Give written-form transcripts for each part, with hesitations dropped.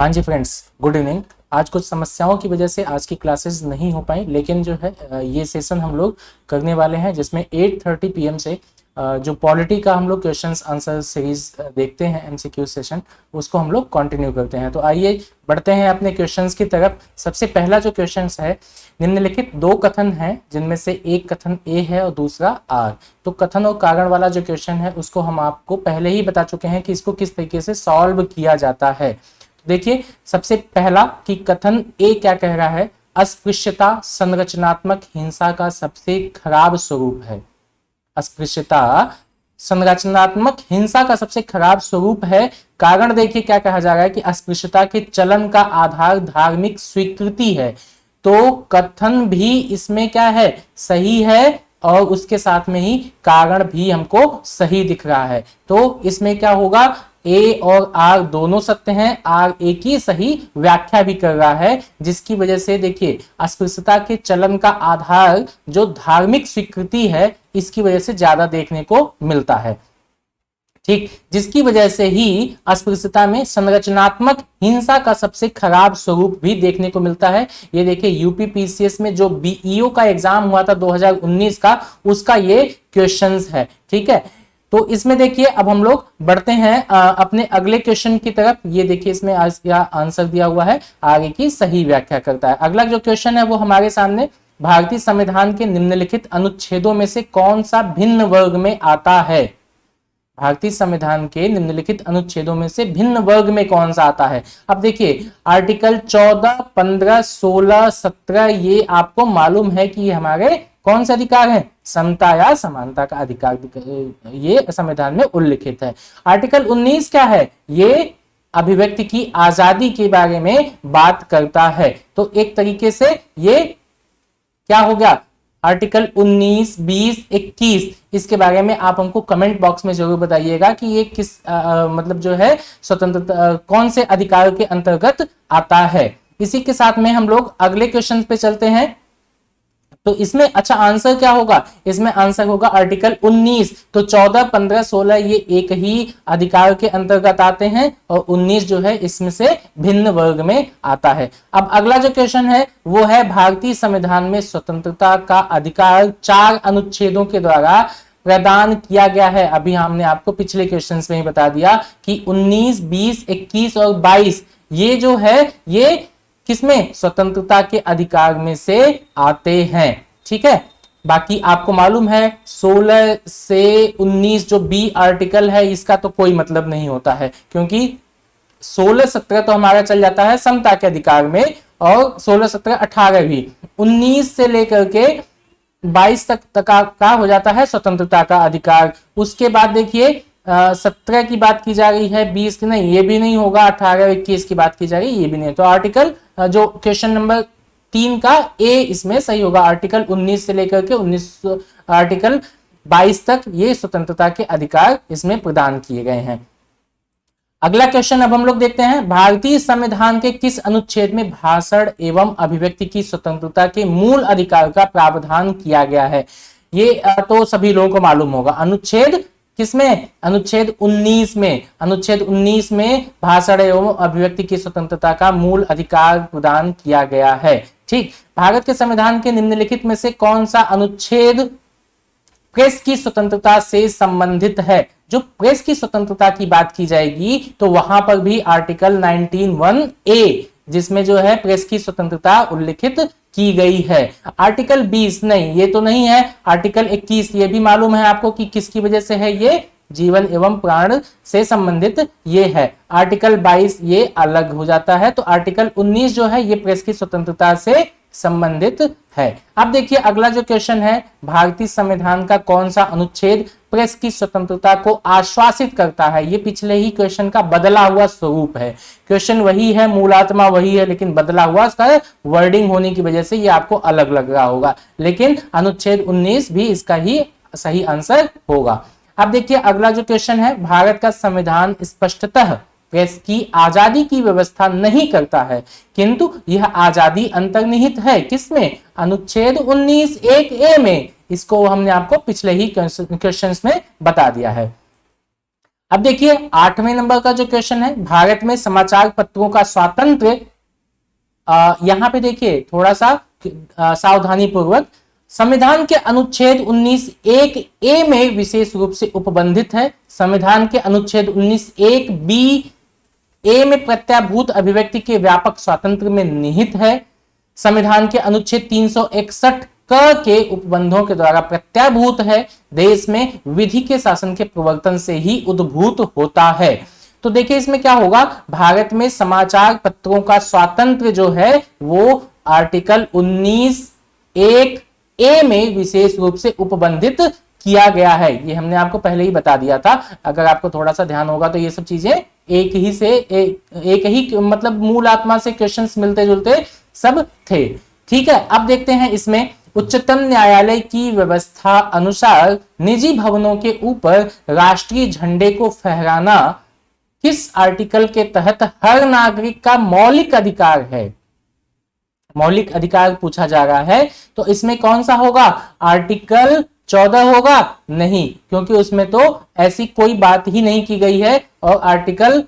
हाँ जी friends, good evening. आज कुछ समस्याओं की वजह से आज की क्लासेस नहीं हो पाई, लेकिन जो है ये सेशन हम लोग करने वाले हैं जिसमें 8:30 PM से जो पॉलिटी का हम लोग क्वेश्चंस आंसर सीरीज देखते हैं, एमसीक्यू सेशन, उसको हम लोग कंटिन्यू करते हैं। तो आइए बढ़ते हैं अपने क्वेश्चंस की तरफ। सबसे पहला जो क्वेश्चंस है, निम्नलिखित दो कथन हैं जिनमें से एक कथन ए है और दूसरा आर। तो कथन और कारण वाला जो क्वेश्चन है उसको हम आपको पहले ही बता चुके हैं कि इसको किस तरीके से सॉल्व किया जाता है। देखिए, सबसे पहला कि कथन ए क्या कह रहा है, अस्पृश्यता संरचनात्मक हिंसा का सबसे खराब स्वरूप है। अस्पृश्यता संरचनात्मक हिंसा का सबसे खराब स्वरूप है। कारण देखिए क्या कहा जा रहा है कि अस्पृश्यता के चलन का आधार धार्मिक स्वीकृति है। तो कथन भी इसमें क्या है, सही है, और उसके साथ में ही कारण भी हमको सही दिख रहा है। तो इसमें क्या होगा, ए और आर दोनों सत्य हैं। आर ए की सही व्याख्या भी कर रहा है, जिसकी वजह से देखिए अस्पृश्यता के चलन का आधार जो धार्मिक स्वीकृति है, इसकी वजह से ज्यादा देखने को मिलता है। ठीक, जिसकी वजह से ही अस्पृश्यता में संरचनात्मक हिंसा का सबसे खराब स्वरूप भी देखने को मिलता है। ये देखिए यूपीपीसीएस में जो बीईओ का एग्जाम हुआ था 2019 का, उसका ये क्वेश्चंस है। ठीक है, तो इसमें देखिए अब हम लोग बढ़ते हैं अपने अगले क्वेश्चन की तरफ। ये देखिए इसमें आंसर दिया हुआ है, आगे की सही व्याख्या करता है। अगला जो क्वेश्चन है वो हमारे सामने, भारतीय संविधान के निम्नलिखित अनुच्छेदों में से कौन सा भिन्न वर्ग में आता है। भारतीय संविधान के निम्नलिखित अनुच्छेदों में से भिन्न वर्ग में कौन सा आता है। अब देखिए आर्टिकल 14, 15, 16, 17 ये आपको मालूम है कि ये हमारे कौन से अधिकार हैं, समता या समानता का अधिकार ये संविधान में उल्लिखित है। आर्टिकल 19 क्या है, ये अभिव्यक्ति की आजादी के बारे में बात करता है। तो एक तरीके से ये क्या हो गया, आर्टिकल 19, 20, 21, इसके बारे में आप हमको कमेंट बॉक्स में जरूर बताइएगा कि ये किस मतलब जो है स्वतंत्रता कौन से अधिकार के अंतर्गत आता है। इसी के साथ में हम लोग अगले क्वेश्चन पे चलते हैं। तो इसमें अच्छा आंसर क्या होगा, इसमें आंसर होगा आर्टिकल 19। तो 14, 15, 16 ये एक ही अधिकार के अंतर्गत आते हैं और 19 जो है इसमें से भिन्न वर्ग में आता है। अब अगला जो क्वेश्चन है वो है, भारतीय संविधान में स्वतंत्रता का अधिकार 4 अनुच्छेदों के द्वारा प्रदान किया गया है। अभी हमने आपको पिछले क्वेश्चन में ही बता दिया कि 19, 20, 21 और 22 ये जो है ये किसमें, स्वतंत्रता के अधिकार में से आते हैं। ठीक है, बाकी आपको मालूम है 16 से 19 जो बी आर्टिकल है इसका तो कोई मतलब नहीं होता है, क्योंकि 16, 17 तो हमारा चल जाता है समता के अधिकार में, और 16, 17, 18 भी। 19 से लेकर के 22 तक का हो जाता है स्वतंत्रता का अधिकार। उसके बाद देखिए 17 की बात की जा रही है, 20 की नहीं, ये भी नहीं होगा, 18, 21 की बात की जा रही है, ये भी नहीं। तो आर्टिकल जो क्वेश्चन नंबर 3 का ए इसमें सही होगा। आर्टिकल 19 से लेकर के आर्टिकल 22 तक ये स्वतंत्रता के अधिकार इसमें प्रदान किए गए हैं। अगला क्वेश्चन अब हम लोग देखते हैं, भारतीय संविधान के किस अनुच्छेद में भाषण एवं अभिव्यक्ति की स्वतंत्रता के मूल अधिकार का प्रावधान किया गया है। ये तो सभी लोगों को मालूम होगा। अनुच्छेद किसमें, अनुच्छेद 19 में। अनुच्छेद 19 में भाषण एवं अभिव्यक्ति की स्वतंत्रता का मूल अधिकार प्रदान किया गया है। ठीक, भारत के संविधान के निम्नलिखित में से कौन सा अनुच्छेद प्रेस की स्वतंत्रता से संबंधित है। जो प्रेस की स्वतंत्रता की बात की जाएगी तो वहां पर भी आर्टिकल 19(1)(a जिसमें जो है प्रेस की स्वतंत्रता उल्लिखित की गई है। आर्टिकल 20 नहीं, ये तो नहीं है। आर्टिकल 21 ये भी मालूम है आपको कि किसकी वजह से है, ये जीवन एवं प्राण से संबंधित ये है। आर्टिकल 22 ये अलग हो जाता है। तो आर्टिकल 19 जो है ये प्रेस की स्वतंत्रता से संबंधित है। अब देखिए अगला जो क्वेश्चन है, भारतीय संविधान का कौन सा अनुच्छेद प्रेस की स्वतंत्रता को आश्वासित करता है। ये पिछले ही क्वेश्चन का बदला हुआ स्वरूप है। क्वेश्चन वही है, मूलात्मा वही है, लेकिन बदला हुआ इसका वर्डिंग होने की वजह से ये आपको अलग लग रहा होगा, लेकिन अनुच्छेद 19 भी इसका ही सही आंसर होगा। अब देखिए अगला जो क्वेश्चन है, भारत का संविधान स्पष्टतः प्रेस की आजादी की व्यवस्था नहीं करता है, किंतु यह आजादी अंतर्निहित है किसमें, अनुच्छेद 19(1)(a) में। इसको हमने आपको पिछले ही क्वेश्चंस में बता दिया है। अब देखिए 8वें नंबर का जो क्वेश्चन है, भारत में समाचार पत्रों का स्वातंत्र्य, यहां पे देखिए थोड़ा सा सावधानी पूर्वक, संविधान के अनुच्छेद 19(1)(a) में विशेष रूप से उपबंधित है। संविधान के अनुच्छेद 19(1)(b)(a) में प्रत्याभूत अभिव्यक्ति के व्यापक स्वातंत्र्य में निहित है। संविधान के अनुच्छेद 361 के उपबंधों के द्वारा प्रत्याभूत है। देश में विधि के शासन के प्रवर्तन से ही उद्भूत होता है। तो देखिए इसमें क्या होगा, भारत में समाचार पत्रों का स्वातंत्र्य जो है वो आर्टिकल 19(1)(a) में विशेष रूप से उपबंधित किया गया है। ये हमने आपको पहले ही बता दिया था, अगर आपको थोड़ा सा ध्यान होगा तो ये सब चीजें एक ही मतलब मूल आत्मा से क्वेश्चंस मिलते जुलते सब थे। ठीक है, अब देखते हैं इसमें उच्चतम न्यायालय की व्यवस्था अनुसार निजी भवनों के ऊपर राष्ट्रीय झंडे को फहराना किस आर्टिकल के तहत हर नागरिक का मौलिक अधिकार है। मौलिक अधिकार पूछा जा रहा है, तो इसमें कौन सा होगा, आर्टिकल 14 होगा? नहीं, क्योंकि उसमें तो ऐसी कोई बात ही नहीं की गई है। और आर्टिकल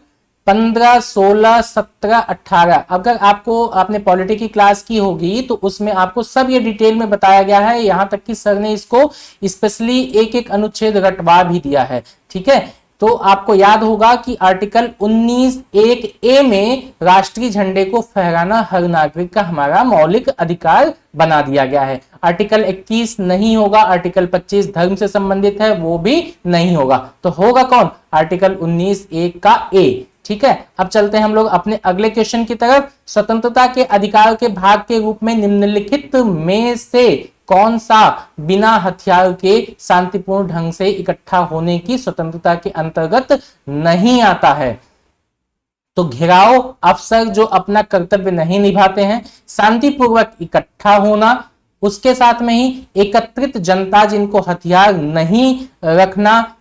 15, 16, 17, 18, अगर आपने पॉलिटी की क्लास की होगी तो उसमें आपको सब ये डिटेल में बताया गया है। यहां तक कि सर ने इसको स्पेशली एक एक अनुच्छेद रटवा भी दिया है। ठीक है, तो आपको याद होगा कि आर्टिकल 19(1)(a) में राष्ट्रीय झंडे को फहराना हर नागरिक का हमारा मौलिक अधिकार बना दिया गया है। आर्टिकल 21 नहीं होगा, आर्टिकल 25 धर्म से संबंधित है, वो भी नहीं होगा। तो होगा कौन, आर्टिकल 19(1) का ए। ठीक है, अब चलते हैं हम लोग अपने अगले क्वेश्चन की तरफ। स्वतंत्रता के अधिकार के भाग के रूप में निम्नलिखित में से कौन सा बिना हथियार के शांतिपूर्ण ढंग से इकट्ठा होने की स्वतंत्रता के अंतर्गत नहीं आता है? तो घेराव अफसर जो अपना कर्तव्य नहीं निभाते हैं, शांतिपूर्वक इकट्ठा होना, उसके साथ में ही एकत्रित जनता जिनको हथियार नहीं रखना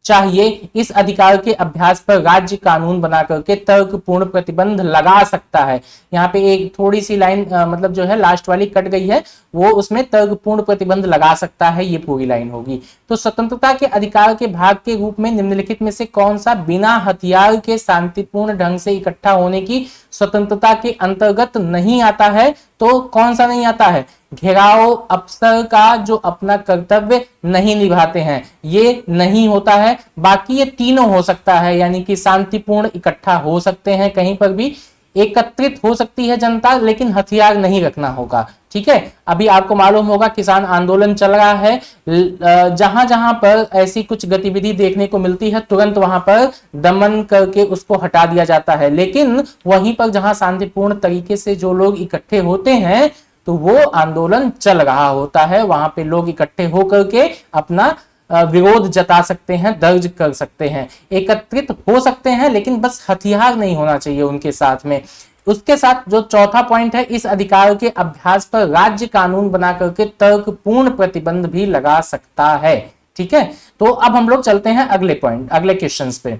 चाहिए, इस अधिकार के अभ्यास पर राज्य कानून बना करके तर्कपूर्ण प्रतिबंध लगा सकता है। यहाँ पे एक थोड़ी सी लाइन मतलब जो है लास्ट वाली कट गई है, वो उसमें तर्कपूर्ण प्रतिबंध लगा सकता है, ये पूरी लाइन होगी। तो स्वतंत्रता के अधिकार के भाग के रूप में निम्नलिखित में से कौन सा बिना हथियार के शांतिपूर्ण ढंग से इकट्ठा होने की स्वतंत्रता के अंतर्गत नहीं आता है? तो कौन सा नहीं आता है, घेराव अफसर का जो अपना कर्तव्य नहीं निभाते हैं, ये नहीं होता है। बाकी ये तीनों हो सकता है, यानी कि शांतिपूर्ण इकट्ठा हो सकते हैं, कहीं पर भी एकत्रित हो सकती है जनता, लेकिन हथियार नहीं रखना होगा। ठीक है, अभी आपको मालूम होगा किसान आंदोलन चल रहा है, जहां जहां पर ऐसी कुछ गतिविधि देखने को मिलती है तुरंत वहां पर दमन करके उसको हटा दिया जाता है। लेकिन वहीं पर जहां शांतिपूर्ण तरीके से जो लोग इकट्ठे होते हैं तो वो आंदोलन चल रहा होता है, वहां पे लोग इकट्ठे होकर के अपना विरोध जता सकते हैं, दर्ज कर सकते हैं, एकत्रित हो सकते हैं, लेकिन बस हथियार नहीं होना चाहिए उनके साथ में। उसके साथ जो चौथा पॉइंट है, इस अधिकार के अभ्यास पर राज्य कानून बना करके तर्कपूर्ण प्रतिबंध भी लगा सकता है। ठीक है, तो अब हम लोग चलते हैं अगले पॉइंट, अगले क्वेश्चंस पे।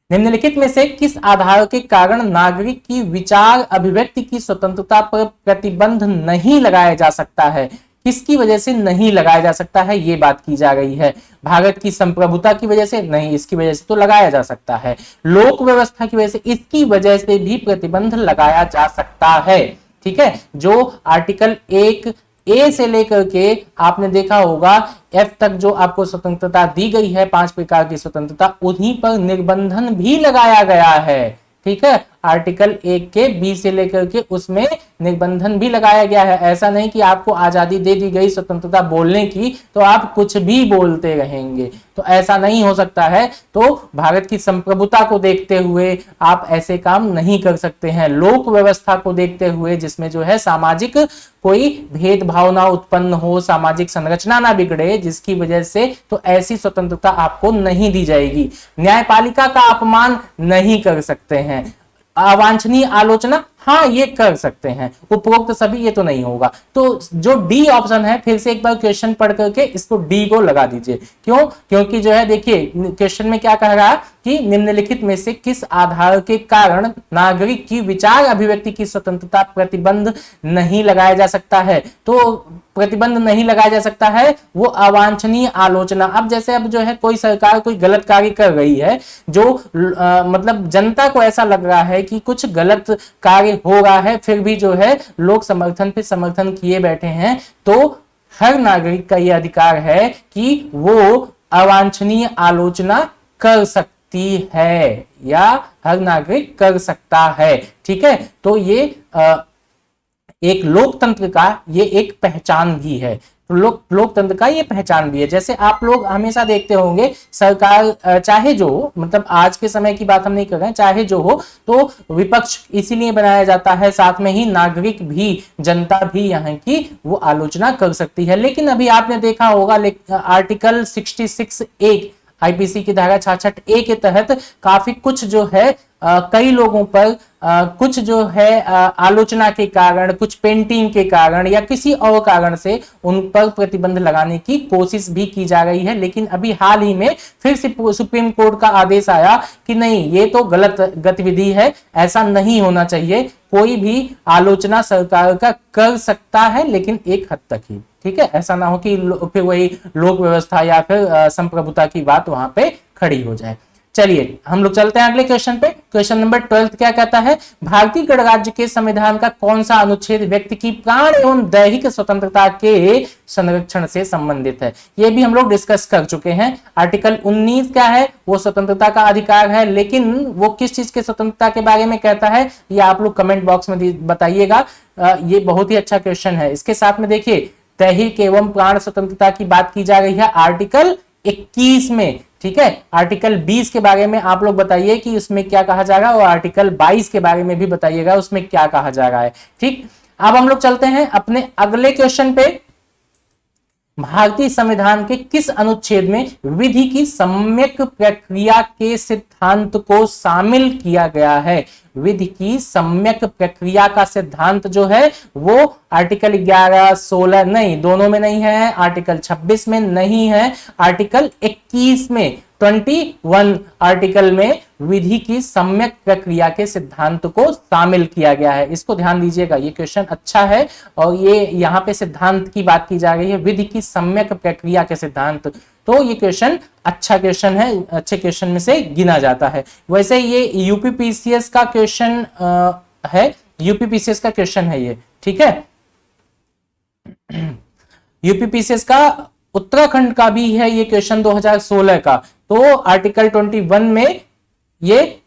निम्नलिखित में से किस आधार के कारण नागरिक की विचार अभिव्यक्ति की स्वतंत्रता पर प्रतिबंध नहीं लगाया जा सकता है? किसकी वजह से नहीं लगाया जा सकता है, ये बात की जा रही है। भारत की संप्रभुता की वजह से नहीं, इसकी वजह से तो लगाया जा सकता है। लोक व्यवस्था की वजह से, इसकी वजह से भी प्रतिबंध लगाया जा सकता है। ठीक है, जो आर्टिकल 1(a) से लेकर के आपने देखा होगा F तक जो आपको स्वतंत्रता दी गई है, 5 प्रकार की स्वतंत्रता, उन्हीं पर निर्बंधन भी लगाया गया है। ठीक है, आर्टिकल 1 के B से लेकर के उसमें निर्बंधन भी लगाया गया है। ऐसा नहीं कि आपको आजादी दे दी गई स्वतंत्रता बोलने की तो आप कुछ भी बोलते रहेंगे, तो ऐसा नहीं हो सकता है। तो भारत की संप्रभुता को देखते हुए आप ऐसे काम नहीं कर सकते हैं। लोक व्यवस्था को देखते हुए, जिसमें जो है सामाजिक कोई भेदभाव ना उत्पन्न हो, सामाजिक संरचना ना बिगड़े, जिसकी वजह से तो ऐसी स्वतंत्रता आपको नहीं दी जाएगी। न्यायपालिका का अपमान नहीं कर सकते हैं। अवांछनीय आलोचना हाँ ये कर सकते हैं, उपरोक्त सभी ये तो नहीं होगा। तो जो डी ऑप्शन है, फिर से एक बार क्वेश्चन पढ़ करके इसको डी को लगा दीजिए। क्यों? क्योंकि जो है देखिए क्वेश्चन में क्या कह रहा है कि निम्नलिखित में से किस आधार के कारण नागरिक की विचार अभिव्यक्ति की स्वतंत्रता प्रतिबंध नहीं लगाया जा सकता है। तो प्रतिबंध नहीं लगाया जा सकता है वो अवांछनीय आलोचना। अब जैसे अब जो है कोई सरकार कोई गलत कार्य कर रही है, जो मतलब जनता को ऐसा लग रहा है कि कुछ गलत कार्य हो रहा है, फिर भी जो है लोग समर्थन पे समर्थन किए बैठे हैं, तो हर नागरिक का यह अधिकार है कि वो अवांछनीय आलोचना कर सकती है, या हर नागरिक कर सकता है। ठीक है, तो ये एक लोकतंत्र का ये एक पहचान भी है। तो लोकतंत्र का ये पहचान भी है। जैसे आप लोग हमेशा देखते होंगे सरकार चाहे जो हो, मतलब आज के समय की बात हम नहीं कर रहे हैं, चाहे जो हो, तो विपक्ष इसीलिए बनाया जाता है, साथ में ही नागरिक भी, जनता भी यहाँ की वो आलोचना कर सकती है। लेकिन अभी आपने देखा होगा आर्टिकल 66(1) आईपीसी की धारा 66(a) के तहत काफी कुछ जो है कई लोगों पर कुछ जो है आलोचना के कारण, कुछ पेंटिंग के कारण या किसी और कारण से उन पर प्रतिबंध लगाने की कोशिश भी की जा रही है। लेकिन अभी हाल ही में फिर से सुप्रीम कोर्ट का आदेश आया कि नहीं, ये तो गलत गतिविधि है, ऐसा नहीं होना चाहिए। कोई भी आलोचना सरकार का कर सकता है, लेकिन एक हद तक ही। ठीक है, ऐसा ना हो कि फिर वही लोक व्यवस्था या फिर संप्रभुता की बात वहां पे खड़ी हो जाए। चलिए हम लोग चलते हैं अगले क्वेश्चन पे। क्वेश्चन नंबर 12 क्या कहता है? भारतीय गणराज्य के संविधान का कौन सा अनुच्छेद व्यक्ति की प्राण एवं दैहिक स्वतंत्रता के संरक्षण से संबंधित है? ये भी हम लोग डिस्कस कर चुके हैं। आर्टिकल 19 क्या है? वो स्वतंत्रता का अधिकार है, लेकिन वो किस चीज के स्वतंत्रता के बारे में कहता है ये आप लोग कमेंट बॉक्स में बताइएगा। ये बहुत ही अच्छा क्वेश्चन है। इसके साथ में देखिए दैहिक एवं प्राण स्वतंत्रता की बात की जा रही है आर्टिकल 21 में। ठीक है, आर्टिकल 20 के बारे में आप लोग बताइए कि उसमें क्या कहा जा रहा है, और आर्टिकल 22 के बारे में भी बताइएगा उसमें क्या कहा जा रहा है। ठीक, अब हम लोग चलते हैं अपने अगले क्वेश्चन पे। भारतीय संविधान के किस अनुच्छेद में विधि की सम्यक प्रक्रिया के सिद्धांत को शामिल किया गया है? विधि की सम्यक प्रक्रिया का सिद्धांत जो है वो आर्टिकल 11, 16 नहीं, दोनों में नहीं है, आर्टिकल 26 में नहीं है, आर्टिकल 21 में 21 आर्टिकल में विधि की सम्यक प्रक्रिया के सिद्धांत को शामिल किया गया है। इसको ध्यान दीजिएगा, ये क्वेश्चन अच्छा है और ये यहाँ पे सिद्धांत की बात की जा रही है, विधि की सम्यक प्रक्रिया के सिद्धांत। तो ये क्वेश्चन अच्छा क्वेश्चन है, अच्छे क्वेश्चन में से गिना जाता है। वैसे ये यूपीपीसीएस का क्वेश्चन है, यूपीपीसीएस का क्वेश्चन है ये। ठीक है, यूपीपीसीएस का उत्तराखंड का भी है ये क्वेश्चन 2016 का। तो आर्टिकल 21 में ये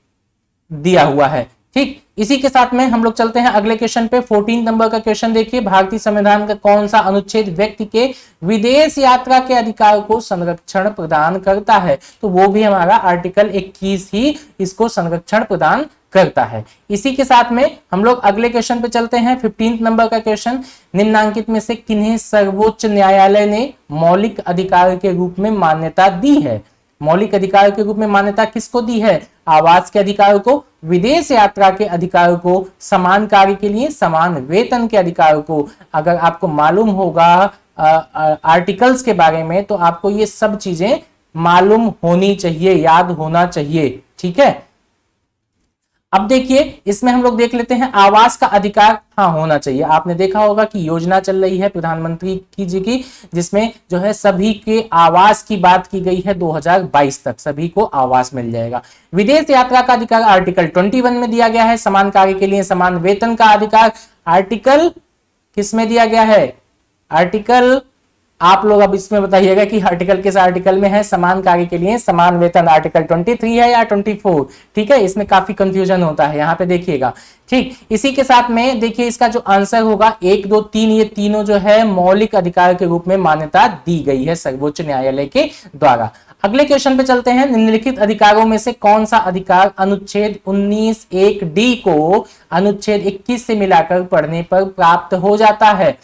दिया हुआ है। ठीक, इसी के साथ में हम लोग चलते हैं अगले क्वेश्चन पे। 14 नंबर का क्वेश्चन देखिए, भारतीय संविधान का कौन सा अनुच्छेद व्यक्ति के विदेश यात्रा के अधिकार को संरक्षण प्रदान करता है? तो वो भी हमारा आर्टिकल 21 ही इसको संरक्षण प्रदान करता है। इसी के साथ में हम लोग अगले क्वेश्चन पे चलते हैं। 15 नंबर का क्वेश्चन, निम्नांकित में से किन्हें सर्वोच्च न्यायालय ने मौलिक अधिकार के रूप में मान्यता दी है? मौलिक अधिकार के रूप में मान्यता किसको दी है? आवास के अधिकार को, विदेश यात्रा के अधिकार को, समान कार्य के लिए समान वेतन के अधिकार को। अगर आपको मालूम होगा आर्टिकल्स के बारे में तो आपको ये सब चीजें मालूम होनी चाहिए, याद होना चाहिए। ठीक है, अब देखिए इसमें हम लोग देख लेते हैं आवास का अधिकार हाँ होना चाहिए। आपने देखा होगा कि योजना चल रही है प्रधानमंत्री की जिसमें जो है सभी के आवास की बात की गई है, 2022 तक सभी को आवास मिल जाएगा। विदेश यात्रा का अधिकार आर्टिकल 21 में दिया गया है। समान कार्य के लिए समान वेतन का अधिकार आर्टिकल किस में दिया गया है? आर्टिकल, आप लोग अब इसमें बताइएगा कि आर्टिकल किस आर्टिकल में है? समान कार्य के लिए समान वेतन आर्टिकल 23 है या 24? ठीक है, इसमें काफी कंफ्यूजन होता है, यहाँ पे देखिएगा। ठीक, इसी के साथ में देखिए इसका जो आंसर होगा 1, 2, 3, ये तीनों जो है मौलिक अधिकार के रूप में मान्यता दी गई है सर्वोच्च न्यायालय के द्वारा। अगले क्वेश्चन पे चलते हैं। निम्नलिखित अधिकारों में से कौन सा अधिकार अनुच्छेद 19(1)(d) को अनुच्छेद 21 से मिलाकर पढ़ने पर प्राप्त हो जाता है?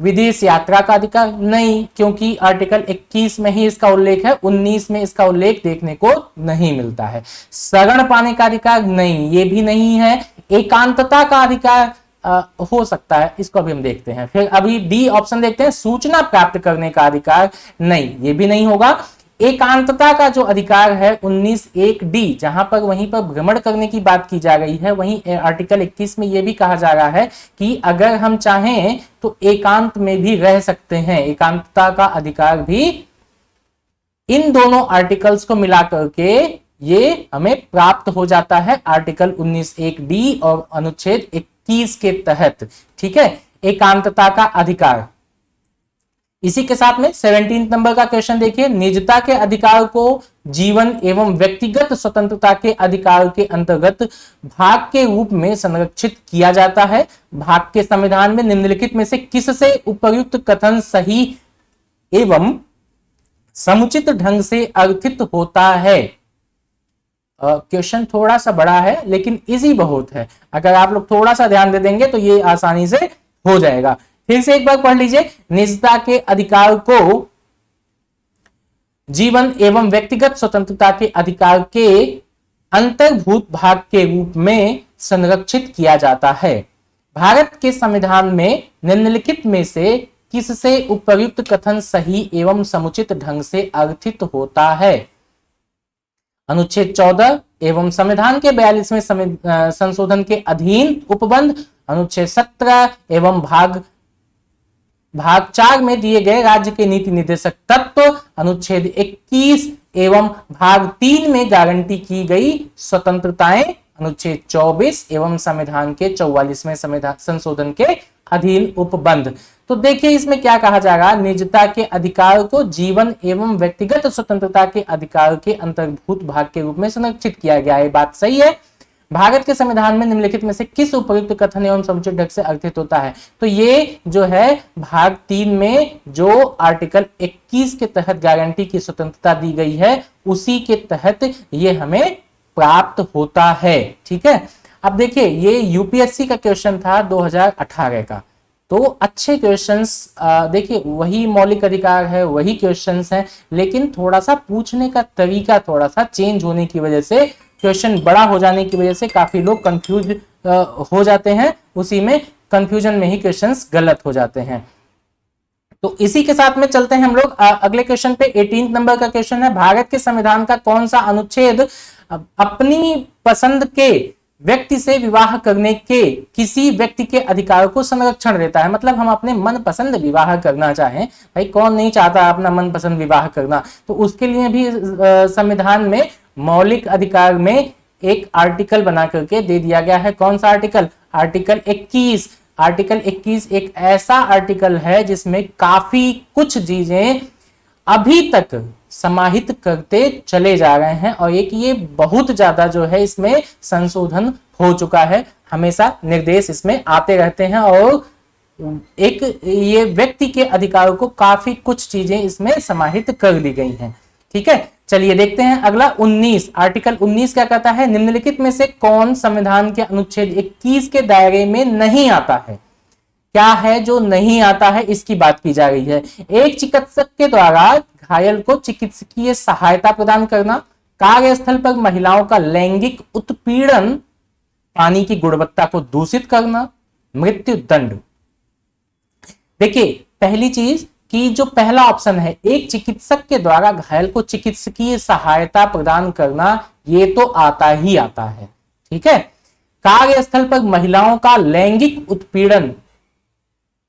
विदेश यात्रा का अधिकार नहीं, क्योंकि आर्टिकल 21 में ही इसका उल्लेख है, 19 में इसका उल्लेख देखने को नहीं मिलता है। शरण पाने का अधिकार नहीं, ये भी नहीं है। एकांतता का अधिकार हो सकता है, इसको अभी हम देखते हैं। फिर अभी डी ऑप्शन देखते हैं, सूचना प्राप्त करने का अधिकार, नहीं ये भी नहीं होगा। एकांतता का जो अधिकार है 19(1)(d), जहां पर वहीं पर भ्रमण करने की बात की जा रही है, वहीं आर्टिकल 21 में यह भी कहा जा रहा है कि अगर हम चाहें तो एकांत में भी रह सकते हैं। एकांतता का अधिकार भी इन दोनों आर्टिकल्स को मिलाकर के ये हमें प्राप्त हो जाता है आर्टिकल 19(1)(d) और अनुच्छेद 21 के तहत। ठीक है, एकांतता का अधिकार। इसी के साथ में 17 नंबर का क्वेश्चन देखिए, निजता के अधिकार को जीवन एवं व्यक्तिगत स्वतंत्रता के अधिकार के अंतर्गत भाग के रूप में संरक्षित किया जाता है। भाग के संविधान में निम्नलिखित में से किससे उपर्युक्त कथन सही एवं समुचित ढंग से अर्थित होता है? क्वेश्चन थोड़ा सा बड़ा है लेकिन इजी बहुत है, अगर आप लोग थोड़ा सा ध्यान दे देंगे तो ये आसानी से हो जाएगा। फिर से एक बार पढ़ लीजिए, निजता के अधिकार को जीवन एवं व्यक्तिगत स्वतंत्रता के अधिकार के अंतर्भूत भाग के रूप में संरक्षित किया जाता है। भारत के संविधान में निम्नलिखित में से किससे उपर्युक्त कथन सही एवं समुचित ढंग से अर्थित होता है? अनुच्छेद 14 एवं संविधान के 42वें संशोधन के अधीन उपबंध, अनुच्छेद 17 एवं भाग 4 में दिए गए राज्य के नीति निर्देशक तत्व, अनुच्छेद 21 एवं भाग 3 में गारंटी की गई स्वतंत्रताएं, अनुच्छेद 24 एवं संविधान के 44वें संशोधन के अधीन उपबंध। तो देखिए इसमें क्या कहा जाएगा, निजता के अधिकार को जीवन एवं व्यक्तिगत स्वतंत्रता के अधिकार के अंतर्भूत भाग के रूप में संरक्षित किया गया है। बात सही है। भारत के संविधान में निम्नलिखित में से किस उपर्युक्त कथन एवं समुचित ढंग से अर्थित होता है? तो ये जो है भाग 3 में जो आर्टिकल 21 के तहत गारंटी की स्वतंत्रता दी गई है उसी के तहत ये हमें प्राप्त होता है। ठीक है, अब देखिए ये यूपीएससी का क्वेश्चन था 2018 का, तो अच्छे क्वेश्चंस देखिए वही मौलिक अधिकार है, वही क्वेश्चंस हैं, लेकिन थोड़ा सा पूछने का तरीका थोड़ा सा चेंज होने की वजह से, क्वेश्चन बड़ा हो जाने की वजह से काफी लोग कंफ्यूज हो जाते हैं, उसी में कंफ्यूजन में ही क्वेश्चंस गलत हो जाते हैं। तो इसी के साथ में चलते हैं हम लोग अगले क्वेश्चन पे। 18 नंबर का क्वेश्चन है, भारत के संविधान का कौन सा अनुच्छेद अपनी पसंद के व्यक्ति से विवाह करने के किसी व्यक्ति के अधिकार को संरक्षण देता है? मतलब हम अपने मनपसंद विवाह करना चाहें, भाई कौन नहीं चाहता अपना मनपसंद विवाह करना, तो उसके लिए भी संविधान में मौलिक अधिकार में एक आर्टिकल बना करके दे दिया गया है। कौन सा आर्टिकल? आर्टिकल 21। आर्टिकल 21 एक ऐसा आर्टिकल है जिसमें काफी कुछ चीजें अभी तक समाहित करते चले जा रहे हैं और एक ये बहुत ज्यादा जो है इसमें संशोधन हो चुका है। हमेशा निर्देश इसमें आते रहते हैं और एक ये व्यक्ति के अधिकारों को काफी कुछ चीजें इसमें समाहित कर दी गई हैं। ठीक है, चलिए देखते हैं अगला 19। आर्टिकल 19 क्या कहता है? निम्नलिखित में से कौन संविधान के अनुच्छेद 21 के दायरे में नहीं आता है? क्या है जो नहीं आता है, इसकी बात की जा रही है। एक चिकित्सक के द्वारा घायल को चिकित्सकीय सहायता प्रदान करना, कार्यस्थल पर महिलाओं का लैंगिक उत्पीड़न, पानी की गुणवत्ता को दूषित करना, मृत्यु दंड। देखिए पहली चीज कि जो पहला ऑप्शन है, एक चिकित्सक के द्वारा घायल को चिकित्सकीय सहायता प्रदान करना, ये तो आता ही आता है। ठीक है, कार्यस्थल पर महिलाओं का लैंगिक उत्पीड़न,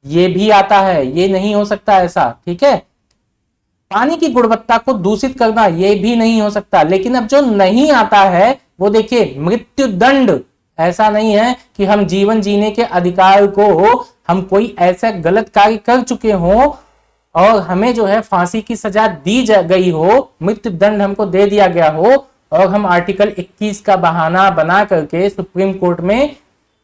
ये भी आता है, ये नहीं हो सकता ऐसा। ठीक है, पानी की गुणवत्ता को दूषित करना, ये भी नहीं हो सकता। लेकिन अब जो नहीं आता है वो देखिए मृत्यु दंड। ऐसा नहीं है कि हम जीवन जीने के अधिकार को, हम कोई ऐसा गलत कार्य कर चुके हो और हमें जो है फांसी की सजा दी गई हो, मृत्यु दंड हमको दे दिया गया हो और हम आर्टिकल 21 का बहाना बना करके सुप्रीम कोर्ट में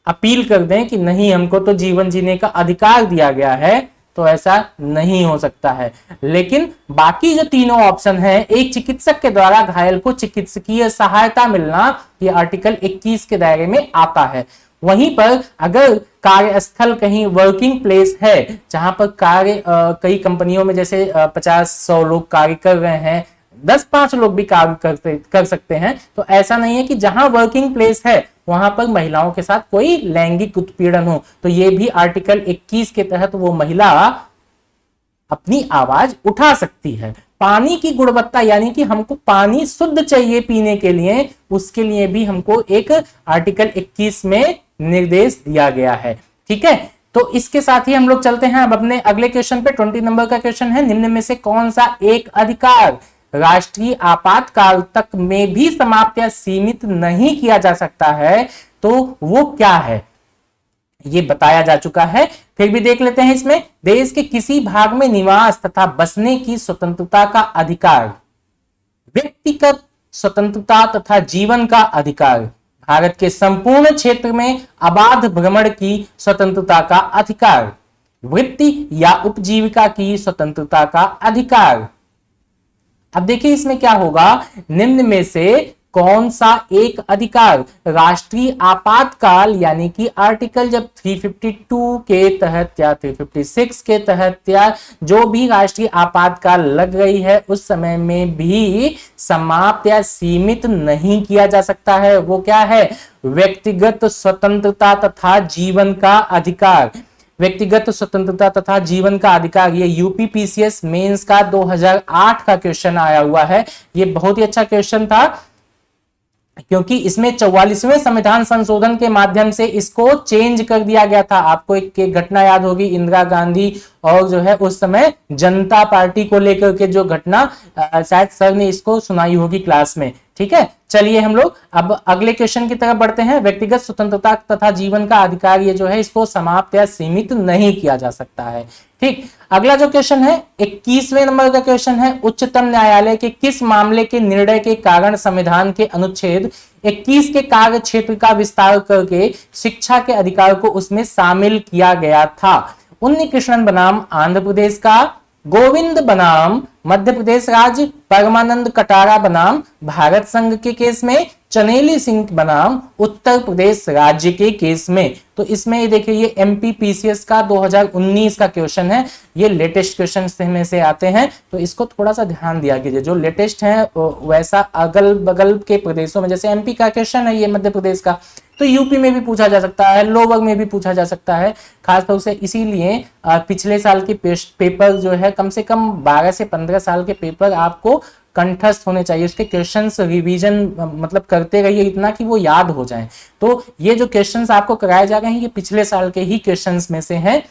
अपील कर दें कि नहीं हमको तो जीवन जीने का अधिकार दिया गया है, तो ऐसा नहीं हो सकता है। लेकिन बाकी जो तीनों ऑप्शन हैं, एक चिकित्सक के द्वारा घायल को चिकित्सकीय सहायता मिलना, ये आर्टिकल 21 के दायरे में आता है। वहीं पर अगर कार्यस्थल कहीं वर्किंग प्लेस है जहां पर कार्य कई कंपनियों में जैसे 50-100 लोग कार्य कर रहे हैं, 10-5 लोग भी कार्य कर सकते हैं, तो ऐसा नहीं है कि जहां वर्किंग प्लेस है वहां पर महिलाओं के साथ कोई लैंगिक उत्पीड़न हो, तो ये भी आर्टिकल 21 के तहत वो महिला अपनी आवाज उठा सकती है। पानी की गुणवत्ता, यानी कि हमको पानी शुद्ध चाहिए पीने के लिए, उसके लिए भी हमको एक आर्टिकल 21 में निर्देश दिया गया है। ठीक है, तो इसके साथ ही हम लोग चलते हैं अब अपने अगले क्वेश्चन पे। 20 नंबर का क्वेश्चन है, निम्न में से कौन सा एक अधिकार राष्ट्रीय आपातकाल तक में भी समाप्त या सीमित नहीं किया जा सकता है, तो वो क्या है, ये बताया जा चुका है। फिर भी देख लेते हैं इसमें, देश के किसी भाग में निवास तथा बसने की स्वतंत्रता का अधिकार, व्यक्तिगत स्वतंत्रता तथा जीवन का अधिकार, भारत के संपूर्ण क्षेत्र में अबाध भ्रमण की स्वतंत्रता का अधिकार, वृत्ति या उपजीविका की स्वतंत्रता का अधिकार। अब देखिए इसमें क्या होगा, निम्न में से कौन सा एक अधिकार राष्ट्रीय आपातकाल, यानी कि आर्टिकल जब 352 के तहत या 356 के तहत या जो भी राष्ट्रीय आपातकाल लग रही है उस समय में भी समाप्त या सीमित नहीं किया जा सकता है, वो क्या है, व्यक्तिगत स्वतंत्रता तथा जीवन का अधिकार। व्यक्तिगत स्वतंत्रता तथा जीवन का अधिकार, ये यूपीपीसीएस मेंस का 2008 का क्वेश्चन आया हुआ है। ये बहुत ही अच्छा क्वेश्चन था, क्योंकि इसमें 44वें संविधान संशोधन के माध्यम से इसको चेंज कर दिया गया था। आपको एक घटना याद होगी, इंदिरा गांधी और जो है उस समय जनता पार्टी को लेकर के जो घटना, शायद सर ने इसको सुनाई होगी क्लास में। ठीक है, चलिए हम लोग अब अगले क्वेश्चन की तरफ बढ़ते हैं। व्यक्तिगत स्वतंत्रता तथा जीवन का अधिकार, ये जो है इसको समाप्त या सीमित नहीं किया जा सकता है। ठीक, अगला जो क्वेश्चन है 21वें नंबर का क्वेश्चन है, उच्चतम न्यायालय के किस मामले के निर्णय के कारण संविधान के अनुच्छेद 21 के कार्य क्षेत्र का विस्तार करके शिक्षा के अधिकार को उसमें शामिल किया गया था। उन्नी कृष्णन बनाम आंध्र प्रदेश का, गोविंद बनाम मध्य प्रदेश राज्य, परमानंद कटारा बनाम भारत संघ के केस में, चनेली सिंह बनाम उत्तर प्रदेश राज्य के केस में। तो इसमें ये देखिए, ये एमपीपीसीएस का 2019 का क्वेश्चन है, ये लेटेस्ट क्वेश्चन में से आते हैं, तो इसको थोड़ा सा ध्यान दिया कीजिए। जो लेटेस्ट है वैसा अगल बगल के प्रदेशों में, जैसे एमपी का क्वेश्चन है ये मध्य प्रदेश का, तो यूपी में भी पूछा जा सकता है, लोअर में भी पूछा जा सकता है। खासतौर से इसीलिए पिछले साल के पेपर जो है, कम से कम 12 से 15 साल के पेपर आपको कंठस्थ होने चाहिए, उसके क्वेश्चंस रिवीजन मतलब करते रहिए इतना कि वो याद हो जाएं। तो ये जो क्वेश्चंस आपको कराए जा रहे हैं ये पिछले साल के ही क्वेश्चंस में से हैं,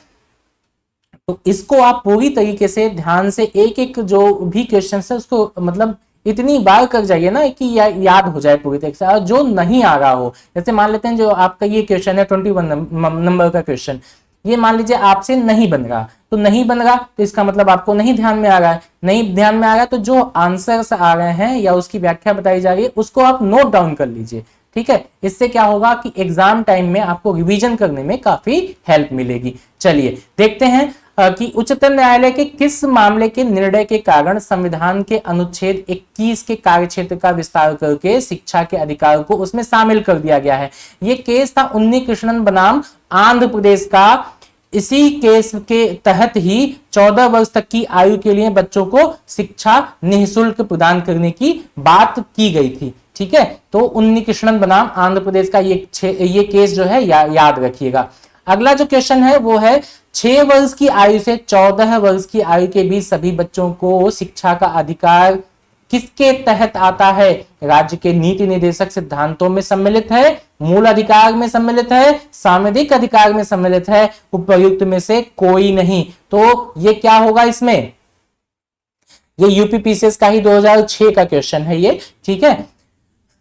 तो इसको आप पूरी तरीके से ध्यान से एक एक जो भी क्वेश्चंस है उसको मतलब इतनी बार कर जाइए ना कि याद हो जाए पूरी तरीके से। और जो नहीं आ रहा हो, जैसे मान लेते हैं जो आपका ये क्वेश्चन है 21 नंबर का क्वेश्चन, ये मान लीजिए आपसे नहीं बन रहा, तो नहीं बन रहा तो इसका मतलब आपको नहीं ध्यान में आ रहा है, नहीं ध्यान में आ रहा है तो जो आंसर्स आ रहे हैं या उसकी व्याख्या बताई जा रही है उसको आप नोट डाउन कर लीजिए। ठीक है, इससे क्या होगा कि एग्जाम टाइम में आपको रिवीजन करने में काफी हेल्प मिलेगी। चलिए देखते हैं कि उच्चतम न्यायालय के किस मामले के निर्णय के कारण संविधान के अनुच्छेद 21 के कार्यक्षेत्र का विस्तार करके शिक्षा के अधिकार को उसमें शामिल कर दिया गया है। ये केस था उन्नी कृष्णन बनाम आंध्र प्रदेश का। इसी केस के तहत ही 14 वर्ष तक की आयु के लिए बच्चों को शिक्षा निःशुल्क प्रदान करने की बात की गई थी। ठीक है, तो उन्नी कृष्णन बनाम आंध्र प्रदेश का ये केस जो है याद रखिएगा। अगला जो क्वेश्चन है वो है 6 वर्ष की आयु से 14 वर्ष की आयु के बीच सभी बच्चों को शिक्षा का अधिकार किसके तहत आता है? राज्य के नीति निर्देशक सिद्धांतों में सम्मिलित है, मूल अधिकार में सम्मिलित है, सांविधिक अधिकार में सम्मिलित है, उपर्युक्त में से कोई नहीं। तो ये क्या होगा इसमें? ये यूपीपीसीएस का ही 2006 का क्वेश्चन है ये। ठीक है,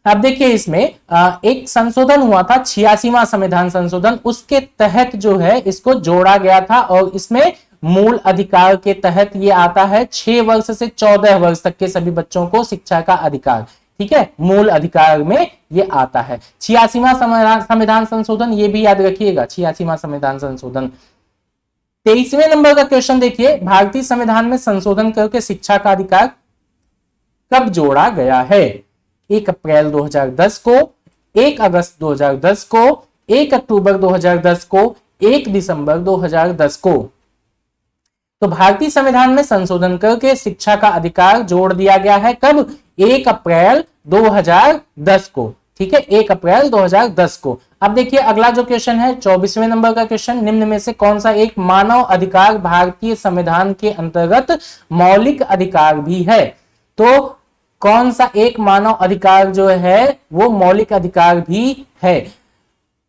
अब देखिए इसमें एक संशोधन हुआ था 86वां संविधान संशोधन, उसके तहत जो है इसको जोड़ा गया था और इसमें मूल अधिकार के तहत ये आता है 6 वर्ष से 14 वर्ष तक के सभी बच्चों को शिक्षा का अधिकार। ठीक है, मूल अधिकार में ये आता है। 86वां संविधान संशोधन ये भी याद रखिएगा, 86वां संविधान संशोधन। 23वें नंबर का क्वेश्चन देखिए, भारतीय संविधान में संशोधन करके शिक्षा का अधिकार कब जोड़ा गया है? 1 अप्रैल 2010 को, 1 अगस्त 2010 को, 1 अक्टूबर 2010 को, 1 दिसंबर 2010 को। तो भारतीय संविधान में संशोधन करके शिक्षा का अधिकार जोड़ दिया गया है कब? 1 अप्रैल 2010 को। ठीक है, 1 अप्रैल 2010 को। अब देखिए अगला जो क्वेश्चन है 24वें नंबर का क्वेश्चन, निम्न में से कौन सा एक मानव अधिकार भारतीय संविधान के अंतर्गत मौलिक अधिकार भी है? तो कौन सा एक मानव अधिकार जो है वो मौलिक अधिकार भी है?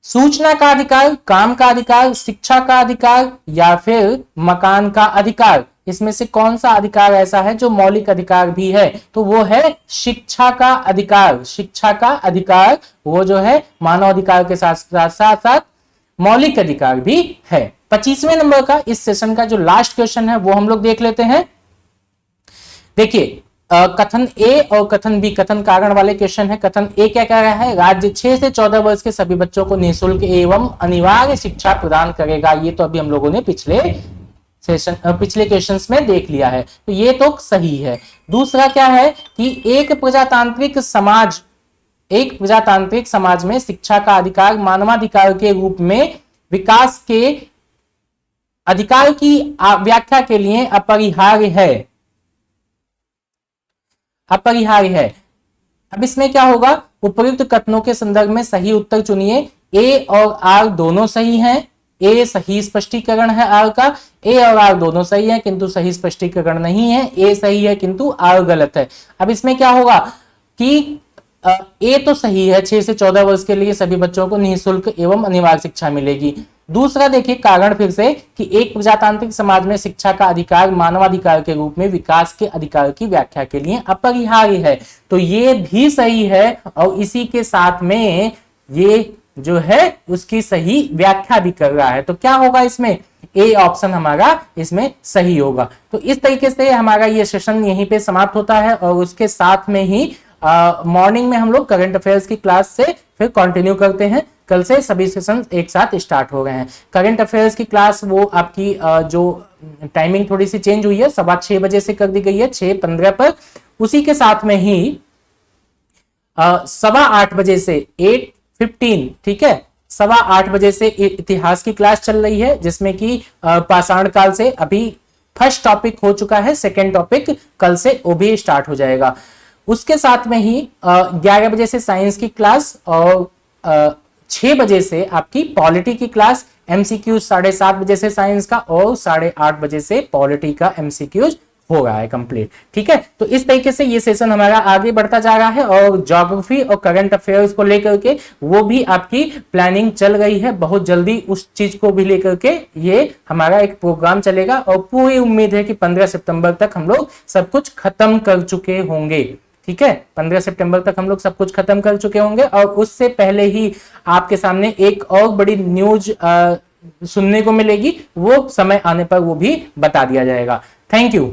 सूचना का अधिकार, काम का अधिकार, शिक्षा का अधिकार या फिर मकान का अधिकार? इसमें से कौन सा अधिकार ऐसा है जो मौलिक अधिकार भी है? तो वो है शिक्षा का अधिकार। शिक्षा का अधिकार वो जो है मानव अधिकार के साथ साथ मौलिक अधिकार भी है। 25वें नंबर का इस सेशन का जो लास्ट क्वेश्चन है वो हम लोग देख लेते हैं। देखिए कथन ए और कथन बी, कथन कारण वाले क्वेश्चन है। कथन ए क्या कह रहा है? राज्य 6 से 14 वर्ष के सभी बच्चों को निःशुल्क एवं अनिवार्य शिक्षा प्रदान करेगा। ये तो अभी हम लोगों ने पिछले क्वेश्चंस में देख लिया है, तो ये तो सही है। दूसरा क्या है कि एक प्रजातांत्रिक समाज में शिक्षा का अधिकार मानवाधिकार के रूप में विकास के अधिकार की व्याख्या के लिए अपरिहार्य है। अब इसमें क्या होगा? उपयुक्त कथनों के संदर्भ में सही उत्तर चुनिए। ए और आर दोनों सही हैं। ए सही स्पष्टीकरण है आर का, ए और आर दोनों सही है किंतु सही स्पष्टीकरण नहीं है। ए सही है किंतु आर गलत है। अब इसमें क्या होगा कि ए तो सही है, 6 से 14 वर्ष के लिए सभी बच्चों को निःशुल्क एवं अनिवार्य शिक्षा मिलेगी। दूसरा देखिए कारण फिर से कि एक प्रजातांत्रिक समाज में शिक्षा का अधिकार मानवाधिकार के रूप में विकास के अधिकार की व्याख्या के लिए अपरिहार्य है, तो ये भी सही है और इसी के साथ में ये जो है उसकी सही व्याख्या भी कर रहा है। तो क्या होगा इसमें? ए ऑप्शन हमारा इसमें सही होगा। तो इस तरीके से हमारा ये सेशन यहीं पे समाप्त होता है और उसके साथ में ही मॉर्निंग में हम लोग करंट अफेयर्स की क्लास से फिर कंटिन्यू करते हैं। कल से सभी सेशन एक साथ स्टार्ट हो गए हैं। करंट अफेयर्स की क्लास वो आपकी जो टाइमिंग थोड़ी सी चेंज हुई है, 6:15 बजे से कर दी गई है 6:15 पर। उसी के साथ में ही 8:15 बजे से 8:15, ठीक है, 8:15 बजे से इतिहास की क्लास चल रही है जिसमें कि पाषाण काल से अभी फर्स्ट टॉपिक हो चुका है, सेकेंड टॉपिक कल से वो भी स्टार्ट हो जाएगा। उसके साथ में ही 11 बजे से साइंस की क्लास और 6 बजे से आपकी पॉलिटी की क्लास, एमसीक्यू 7:30 बजे से साइंस का और 8:30 बजे से पॉलिटी का एमसीक्यूज हो रहा है कंप्लीट। ठीक है, तो इस तरीके से ये सेशन हमारा आगे बढ़ता जा रहा है और ज्योग्राफी और करंट अफेयर्स को लेकर के वो भी आपकी प्लानिंग चल रही है। बहुत जल्दी उस चीज को भी लेकर के ये हमारा एक प्रोग्राम चलेगा और पूरी उम्मीद है कि 15 सितंबर तक हम लोग सब कुछ खत्म कर चुके होंगे। ठीक है, 15 सितंबर तक हम लोग सब कुछ खत्म कर चुके होंगे और उससे पहले ही आपके सामने एक और बड़ी न्यूज सुनने को मिलेगी, वो समय आने पर वो भी बता दिया जाएगा। Thank you.